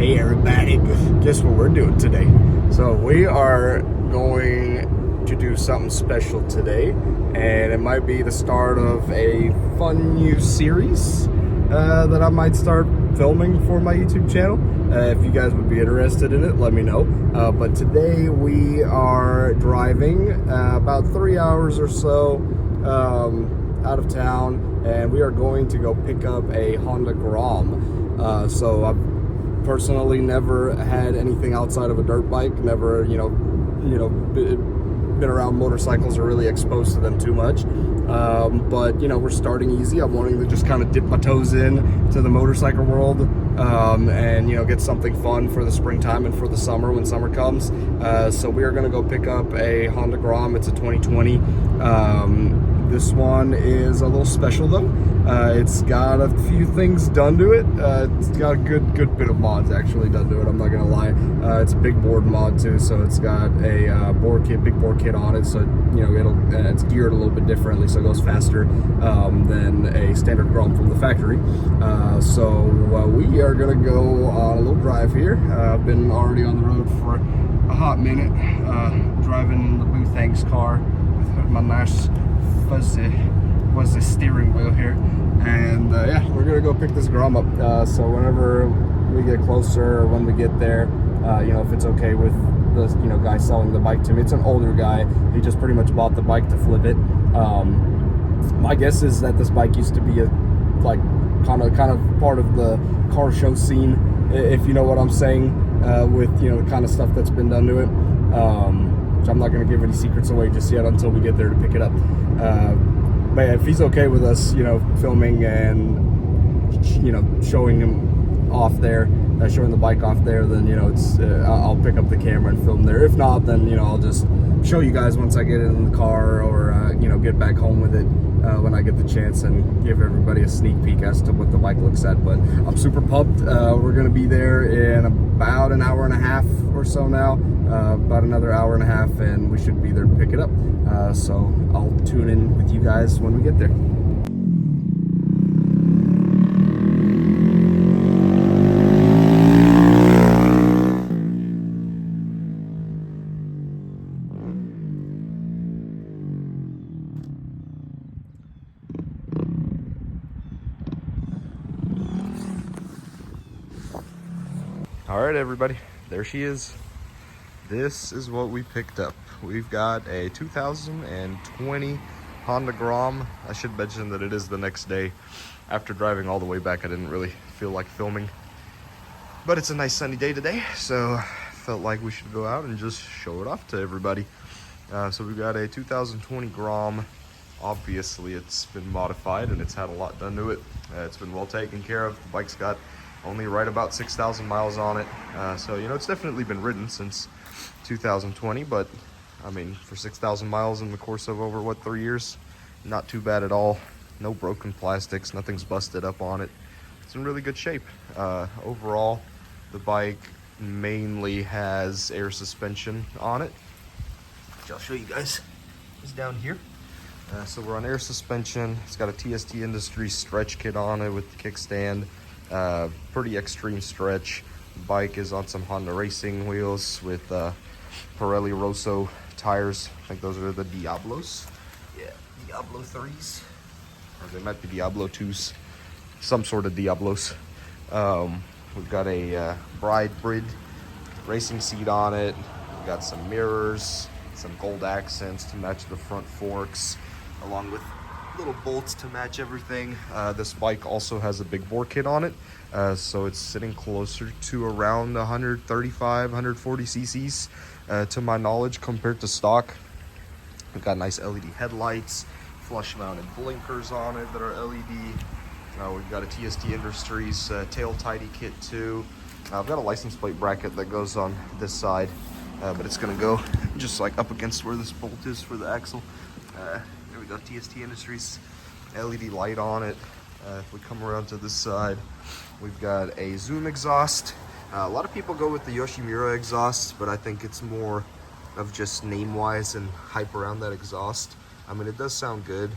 Hey everybody, guess what we're doing today? So we are going to do something special today, and it might be the start of a fun new series that I might start filming for my YouTube channel. If you guys would be interested in it, let me know. But today we are driving about 3 hours or so out of town, and we are going to go pick up a Honda Grom. So I've personally never had anything outside of a dirt bike, never been around motorcycles or really exposed to them too much, but we're starting easy. I'm wanting to just kind of dip my toes in to the motorcycle world, and get something fun for the springtime and for the summer when summer comes. So we are going to go pick up a Honda Grom. It's a 2020. This one is a little special though. It's got a few things done to it. It's got a good bit of mods actually done to it, I'm not gonna lie. It's a big board mod too, so it's got a big bore kit on it, so it's geared a little bit differently, so it goes faster than a standard Grom from the factory. So we are gonna go on a little drive here. I've been already on the road for a hot minute, driving the Boo Thanks car with my nice fuzzy steering wheel here, and yeah, we're gonna go pick this Grom up. So whenever we get closer, or when we get there, if it's okay with the guy selling the bike to me, it's an older guy. He just pretty much bought the bike to flip it. My guess is that this bike used to be a kind of part of the car show scene, if you know what I'm saying, with the kind of stuff that's been done to it. Which I'm not going to give any secrets away just yet until we get there to pick it up. But yeah, if he's okay with us, filming and showing him off there, showing the bike off there, then I'll pick up the camera and film there. If not, then I'll just show you guys once I get in the car, or get back home with it when I get the chance, and give everybody a sneak peek as to what the bike looks at. But I'm super pumped. We're gonna be there in about an hour and a half or so now, about another hour and a half, and we should be there to pick it up. So I'll tune in with you guys when we get there. All right, everybody, there she is. This is what we picked up. We've got a 2020 Honda Grom. I should mention that it is the next day. After driving all the way back, I didn't really feel like filming, but it's a nice sunny day today, so felt like we should go out and just show it off to everybody. So we've got a 2020 Grom. Obviously it's been modified and it's had a lot done to it. It's been well taken care of. The bike's got only right about 6,000 miles on it. So, it's definitely been ridden since 2020, but I mean, for 6,000 miles in the course of over 3 years, not too bad at all. No broken plastics, nothing's busted up on it. It's in really good shape. Overall, the bike mainly has air suspension on it, which I'll show you guys. It's down here. So we're on air suspension. It's got a TST Industries stretch kit on it with the kickstand. Pretty extreme stretch. Bike is on some Honda racing wheels with Pirelli Rosso tires. I think those are the Diablos. Yeah, Diablo 3s. Or they might be Diablo 2s. Some sort of Diablos. We've got a Bride Brid racing seat on it. We've got some mirrors, some gold accents to match the front forks, along with little bolts to match everything. This bike also has a big bore kit on it, so it's sitting closer to around 135, 140 cc's to my knowledge compared to stock. We've got nice LED headlights, flush mounted blinkers on it that are LED. We've got a TST Industries tail tidy kit too. I've got a license plate bracket that goes on this side, but it's gonna go just like up against where this bolt is for the axle. There we go, TST Industries LED light on it. If we come around to this side, we've got a Zoom exhaust. A lot of people go with the Yoshimura exhaust, but I think it's more of just name-wise and hype around that exhaust. I mean, it does sound good.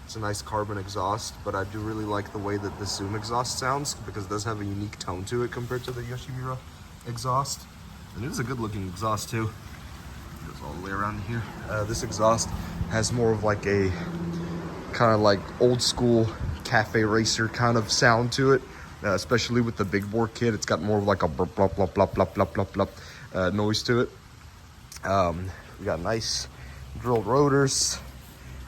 It's a nice carbon exhaust, but I do really like the way that the Zoom exhaust sounds because it does have a unique tone to it compared to the Yoshimura exhaust. And it is a good looking exhaust too. It goes all the way around here. This exhaust has more of like a kind of like old school cafe racer kind of sound to it, especially with the big bore kit. It's got more of like a blop blop blop blop blop blop blop blop noise to it. We got nice drilled rotors.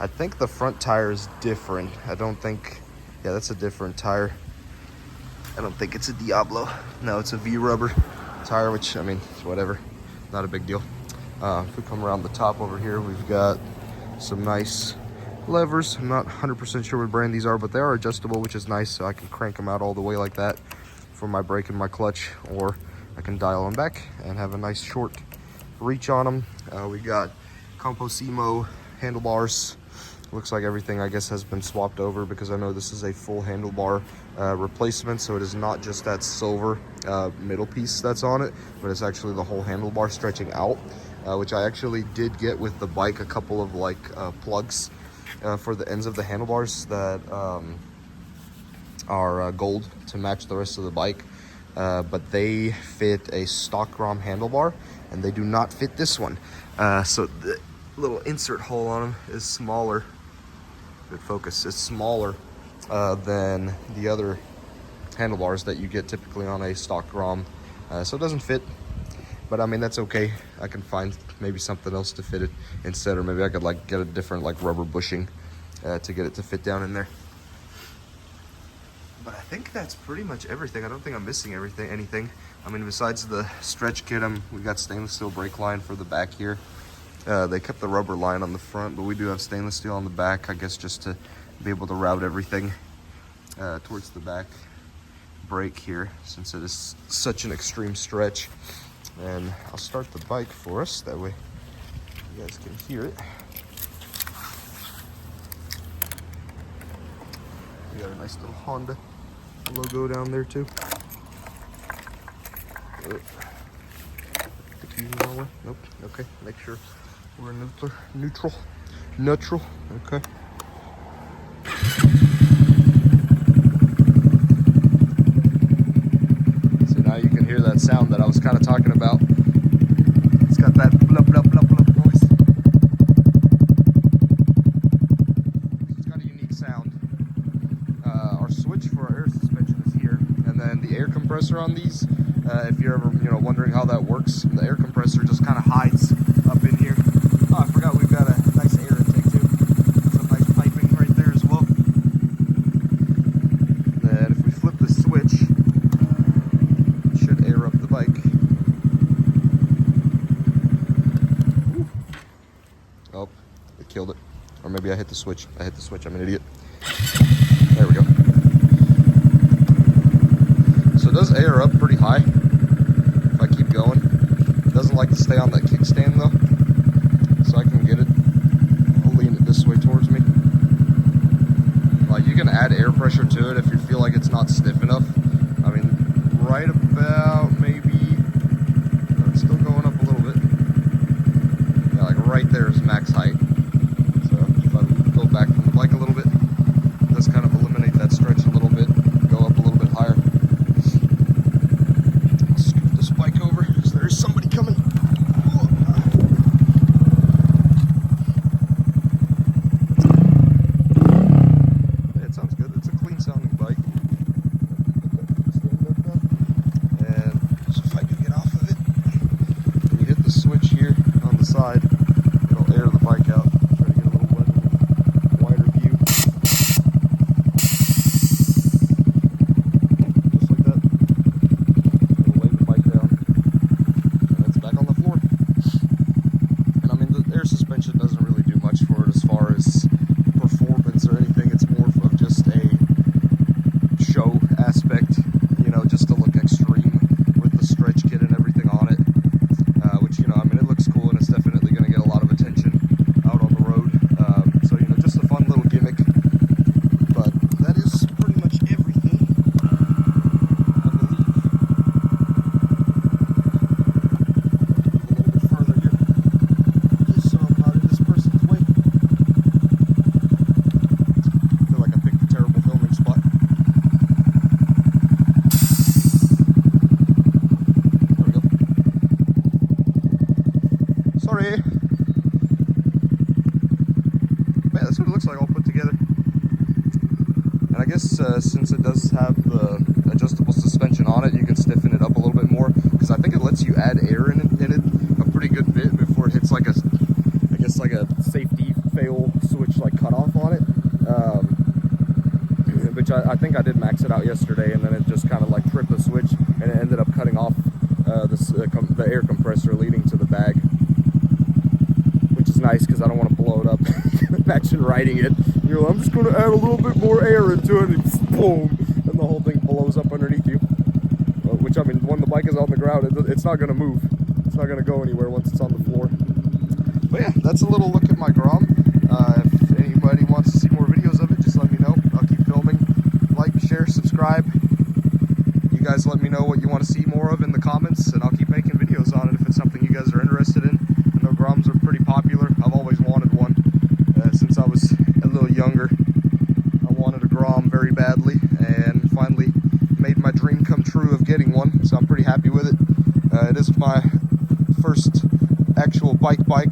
I think the front tire is different. I don't think, yeah, that's a different tire. I don't think it's a Diablo. No, it's a V-rubber tire, which, I mean, whatever, not a big deal. If we come around the top over here, we've got some nice levers. I'm not 100% sure what brand these are, but they are adjustable, which is nice, so I can crank them out all the way like that for my brake and my clutch, or I can dial them back and have a nice short reach on them. We got Composimo handlebars. Looks like everything, I guess, has been swapped over because I know this is a full handlebar replacement, so it is not just that silver middle piece that's on it, but it's actually the whole handlebar stretching out, which I actually did get with the bike, a couple of like plugs for the ends of the handlebars that are gold to match the rest of the bike, but they fit a stock Grom handlebar and they do not fit this one. So the little insert hole on them is smaller. Good focus. It's smaller than the other handlebars that you get typically on a stock Grom, so it doesn't fit. But I mean, that's okay. I can find maybe something else to fit it instead, or maybe I could like get a different like rubber bushing to get it to fit down in there. But I think that's pretty much everything. I don't think I'm missing anything. I mean, besides the stretch kit, we got stainless steel brake line for the back here. They kept the rubber line on the front, but we do have stainless steel on the back, I guess, just to be able to route everything towards the back brake here, since it is such an extreme stretch. And I'll start the bike for us, that way you guys can hear it. We got a nice little Honda logo down there too. The keys in the way? Nope. Okay, make sure we're neutral. Okay. So now you can hear that sound that I was kind of talking about. It's got that blub blub blub blub noise. It's got a unique sound. Our switch for our air suspension is here, and then the air compressor on these. If you're ever, wondering how that works, the air compressor just kind of hides up in here. Oh, I forgot we've got a nice air intake too. Some nice piping right there as well. Then if we flip the switch, it should air up the bike. Ooh. Oh, it killed it. Or maybe I hit the switch. I hit the switch. I'm an idiot. There we go. So it does air up pretty high. If I keep going, it doesn't like to stay on that kickstand though, so I can get it. I'll lean it this way towards me. Like, you can add air pressure to it if you feel like it's not stiff enough. I mean, right about maybe, it's still going up a little bit. Yeah, like right there is max height. So if I go back from the bike a little bit, it does kind of eliminate that stretch a little bit, go up a little bit higher. Gonna get the air compressor leading to the bag, which is nice because I don't want to blow it up. Imagine riding it, you're like, I'm just going to add a little bit more air into it, and boom, and the whole thing blows up underneath you. Which, I mean, when the bike is on the ground, it's not going to move. It's not going to go anywhere once it's on the floor. But yeah, that's a little look at my Grom. If anybody wants to see more videos of it, just let me know. I'll keep filming. Like, share, subscribe. You guys let me know what you want to see more of in the comments, and I'll keep making videos on it if it's something you guys are interested in. I know Groms are pretty popular. I've always wanted one since I was a little younger. I wanted a Grom very badly, and finally made my dream come true of getting one, so I'm pretty happy with it. It is my first actual bike. I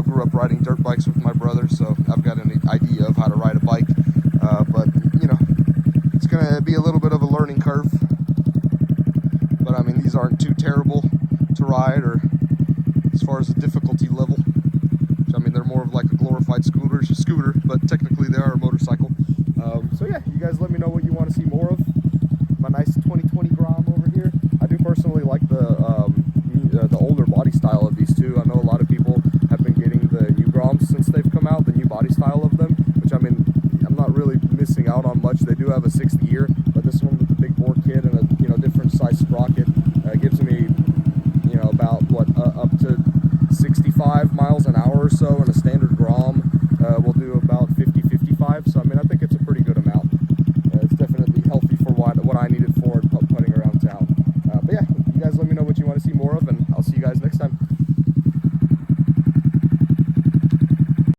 grew up riding dirt bikes with my brother, so I've got an idea of how to ride a bike, but it's gonna be a little bit of a learning curve. But I mean, these aren't too terrible to ride, or as far as the difficulty level. I mean, they're more of like a glorified scooter, but technically they are a motorcycle. So yeah, you guys let me know what you want to see more of.